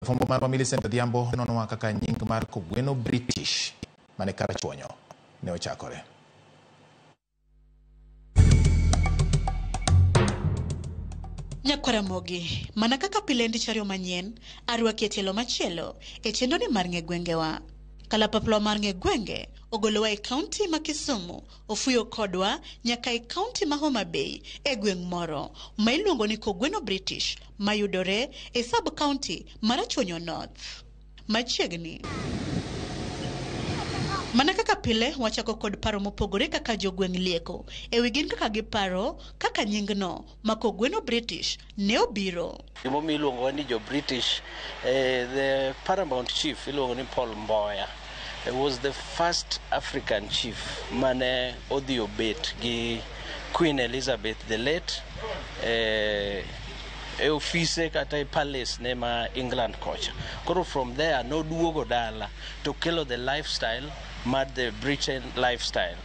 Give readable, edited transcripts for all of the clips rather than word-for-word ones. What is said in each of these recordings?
fombo mar Millicent Odhiambo nono kaka nying mar Kogweno British mane kara chwonyo ne ochakore. Ramogi, mana kaka pilendi chario manyen, arwaki e tielo machielo, e chenro ni mar Gwengewa. Kalapaplo mar Gwenge, ogolowa e kaunti ma Kisumu, ofuyo kodwa nyaka e kaunti ma Homa Bay, e gweng moro, ma iluongo ni Kogweno British, mayudore e sub-county mar Chwonyo North. Machiegni. Mana kaka pile wachako kod paro mopogore kaka jogweng lieko ewi gin kaka giparo kaka nyingno ma Kogweno British ne obiro. Gimomi iluongo ni jo British, the paramount chief iluongo ni Paul Mboya. He was the first African chief mane odhi obet gi Queen Elizabeth the late e office kata e palace ne ma England kocha. Koro from there no duogo dala to kelo the lifestyle mad the Britain lifestyle,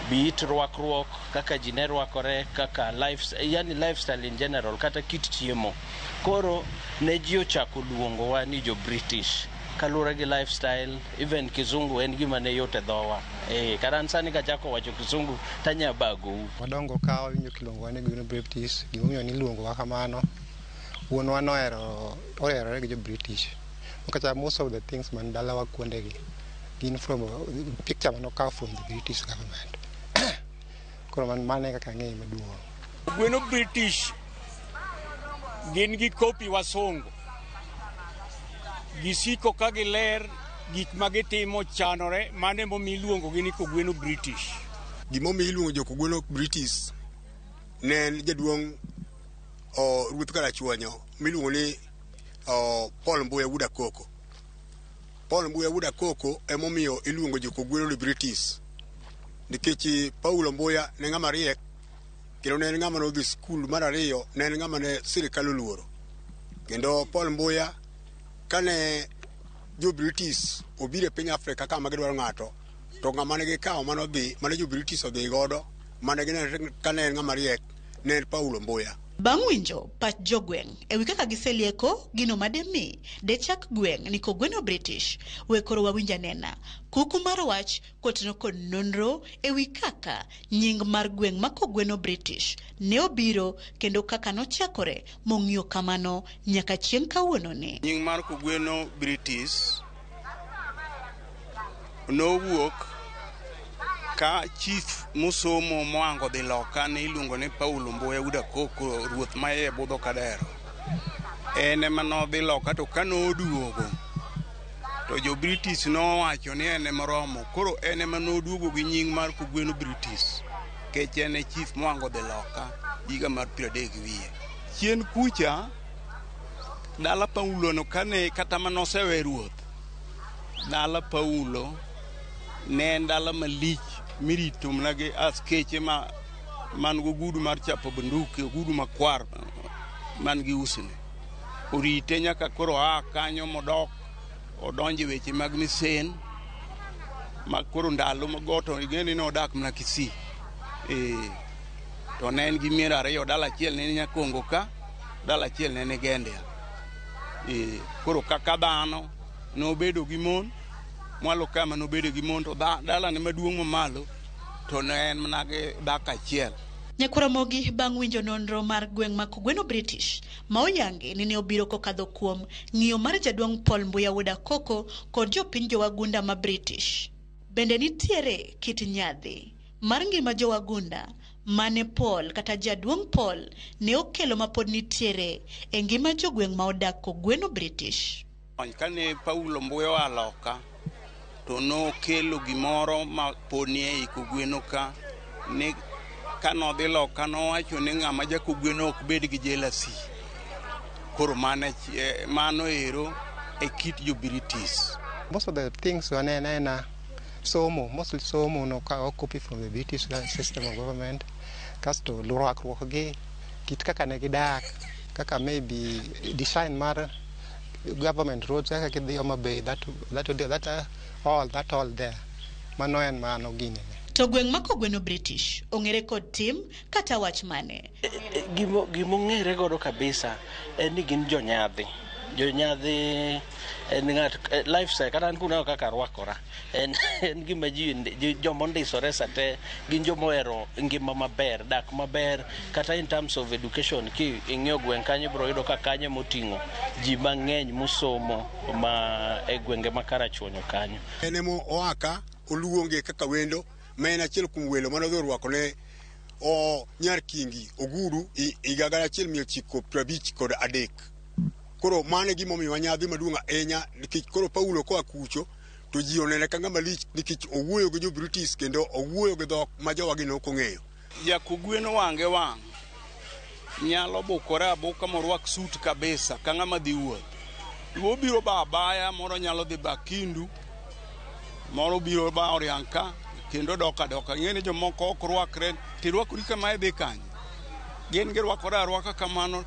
be it rwakruok kaka ji ne rwakore, kaka lifestyle in general, kata kit chiemo. Koro ne ji ochako luongowa ni jo British kalure gi lifestyle. Even kizungu en gima ne yot e dhowa, karan sani kachako wacho kizungu tanya bago. Wadongo ka winjo kilongo ni Kogweno British, gimomiyo ni luongowa kamano. Wuonwa nohero gi jo British. Kata most of the things man dalawa kuondegi gin from picture man okaw from the British government. Koro man mane kaka ng'eyo maduong'. Kogweno British gin gi kopi wasungu. Gisiko ka giler gik ma gitimo chanore, mane momi iluongo gi ni Kogweno British. Gimomi iluongo jo Kogweno British ne en jaduong' ruoth kara chwonyo miluongo ni Paul Mboya Wuda Koko. Paul Mboya Wuda Koko emomiyo iluongo jo Kogweno British. Nikech Paulo Mboya ne ng'ama riek, kendo ne en ng'ama nodhi skul mar ariyo, ne en ng'ama ne sirikal oluoro. Kendo Paul Mboya kane jo British obiro e piny Afrika kama gidwaro ng'ato, to ng'ama ne gikawo mane jo British odhi godo, mane gineno kane en ng'ama riek, ne en Paulo Mboya. Bang' winjo pach jogweng' ewi kaka giselieko gino mademi dechak gweng' ni Kogweno British, wekoro wawinja nena kuku mar wach kotino kod nonro ewi kaka nying mar gweng' ma Kogweno British ne obiro kendo kaka nochakore mong'iyo kamano nyaka chieng' kawuono ni. Nying mar Kogweno British nowuok ka chief musomo moango dhi loka ne iluongo ni Paulo Mboya Wuda Koko, ruoth ma e budho kadero. En ema nodhi loka, to ka noduogo to jo British nowacho ni en ema romo. Koro en ema noduogo gi nying mar Kogweno British, kech en e chief moango dhi loka higa mar 30 wiye. Chien kucha dala Paulo no kane kata manosewe ruoth, dala Paulo ne en dala malich mirito mnage askeche man go gudu mar chapo bunduki, gudu makwar man gi usne. Orite nyaka koro kanyo modok odonje weche mag misen ma koro ndalo magoto igeni no dak mna Kisii. To ne en gi mier ariyo, dala achiel ne Nyakongo ka, dala achiel ne Gende. Koro kaka dhano nobedo gi mon, mwalo kama nobedo gi mon, to dala ne maduong' mamalo to ne en manage dak achiel. Ramogi bang' winjo nonro mar gweng' ma Kogweno British ma oyangi ni ne obiro kokadho kuom ng'iyo mar jaduong' Paul Mboya Wuda Koko kod jopiny jowagunda ma British. Bende nitiere kit nyadhi mar ngima jowagunda mane Paul kata jaduong' Paul ne okelo mapod nitiere e ngima jogweng' ma odak Kogweno British. Kane Paulo Mboya oa loka to nokelo gimoro ma pod ni e Kogweno ka, ni kanodhi loka nowacho ni ng'ama ja Kogweno ok bed gi jealousy. Koro mano ero e kit jo British. Most of the things wanena mostly somo no ka copy from the British system of government. Kasto rwakruok gi kit kaka ne gidak, kaka maybe design mar government roads kaka kidhi Homa Bay, that all there. Mano en mano gine. To gweng' ma Kogweno British ong'ere kod tim kata wach mane? Gimo ng'ere godo kabisa en ni gin jonyadhi en ng'at lifestyle kata an kuneno kaka rwakora en gima ji jomondisore sate gin jomohero ngima maber, dak maber, kata in terms of education ki ing'iyo gweng' kanyo biro yudo ka kanyo moting'o ji mang'eny mosomo ma e gwenge ma Karachuonyo kanyo. En emo oaka oluonge kaka wendo ma en achiel kuom welo mane odhi rwako ne nyar kingi Oguru higa 1953. Koro mane gima omiyo nyadhi maduong' ahinya nikech koro Paulo koa kucho to ji onene ka ng'ama lich nikech owuoyo gi jo British kendo owuoyo gi dhok ma jowagi ne ok ong'eyo. Kogweno wang'e wang' nyalo bukore abuka morwak sut kabisa ka ng'ama dhi wuoth. Obiro ba abaya, moro nyalo dhi ba Kindu, moro biro ba Orianka kendo doka ing'eni jomoko ok rwakre tirwakori kama dhi kanyo. Gin girwakore arwaka kamano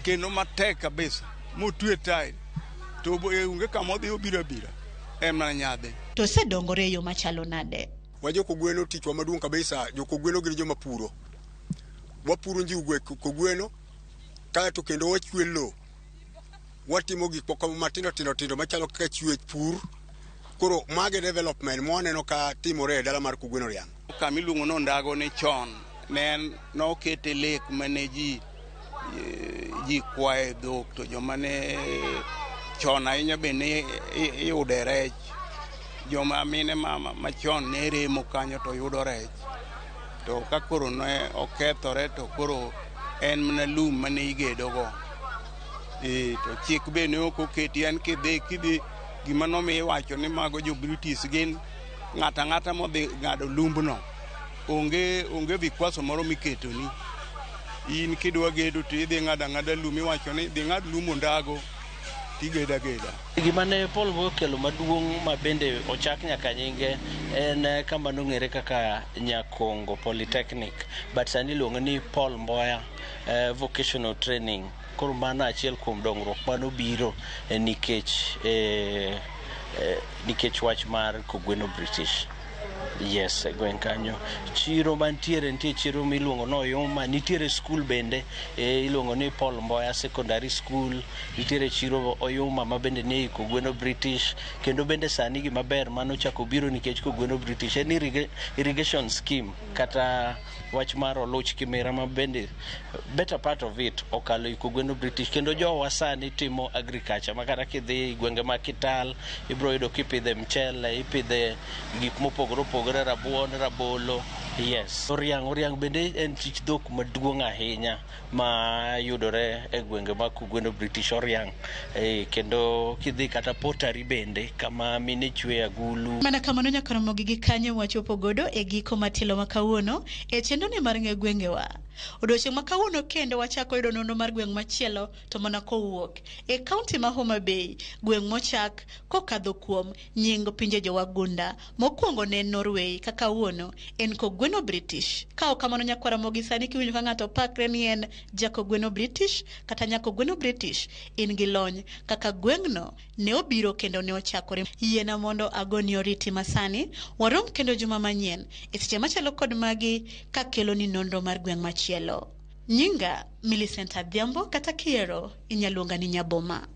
kendo matek kabisa motwe tai to onge kama odhi obiro ema nyadhi. To sedongore e yo machalo nade? Wa jo Kogweno tichwa maduong' kabisa. Jo Kogweno gin joma puro. Wapuro njiugwe Kogweno kae to kendo wachwe lo. Watimo gik moko matindo tindo machalo kaka chwech pur. Koro mage development mwaneno ka timore e dala mar Kogweno riang'. Kama iluongo no ndago ne chon ne nokete lek mane ji kwaye dhok to joma ne chon ahinya be ne iyude rech. Joma mine machon ne remo kanyo to yudo rech. To ka koro ne okethore to koro en mana lum mane igedogo. To chik be ne ok oketi en kidhi gima nomiyo iwacho ni mago jo British gin ng'ata modhi ng'ado lumbno. Onge vikwaso moro miketoni. In kidwa gedo to idhi ng'ada lum, iwacho ni dhi ng'ad lum ondago tigeda. Gima ne Paul okelo maduong' ma bende ochak nyaka nyinge en kama nong'ere kaka Nyakongo Polytechnic, but sani iluongo ni Paul Mboya vocational training. Koro mano achiel kuom dongruok mano biro nikech wach mar Kogweno British. Yes, gweng' kanyo. Chiro mantiere nitie chiro miluongo no Oyuma, nitiere skul bende iluongo ni Paul Mboya Secondary School, nitiere chiro Oyuma ma bende ni Kogweno British, kendo bende sani gima ber mano chako biro nikech Kogweno British en irrigation scheme kata wach mar oluch kimera ma bende better part of it okalo Kogweno British, kendo jowa sani timo agriculture makata kidhi gwenge ma Kital ibro yudo kipidhe mchele, ipidhe gik mopogore rabuon, rabolo. Yes. Oriang' bende en tich dhok maduong' ahinya ma yudore e gwenge ma Kogweno British Oriang'. Kendo kidhi kata potari bende kama mine chwe agulu. Mana kamano nyaka Ramogi gi kanyo wachopo godo e giko matilo ma kawuono e chenro ni mar ng'e Gwengewa. Odiochieng' ma kawuono kendo wachako yudo nonro mar gweng' machielo to mana kowuok e kaunti ma Homa Bay, gweng' mochak kokadho kuom nying pinje jowagunda. Mokwongo ne Norway ka kawuono en Kogweno British. Ka ok kamano nyaka Ramogi sani kiwinjo ka ng'ato pakre ni en Jakogweno British kata Nyakogweno British, in gi lony kaka gweng'no ne obiro kendo ne ochakore. Yiena mondo agoni oriti masani warom kendo juma manyien e seche machalo kod magi ka kelo ni nonro mar gweng' machielo. Nyinga Millicent Adhiambo kata Kiero inyaluonga ni Nyaboma.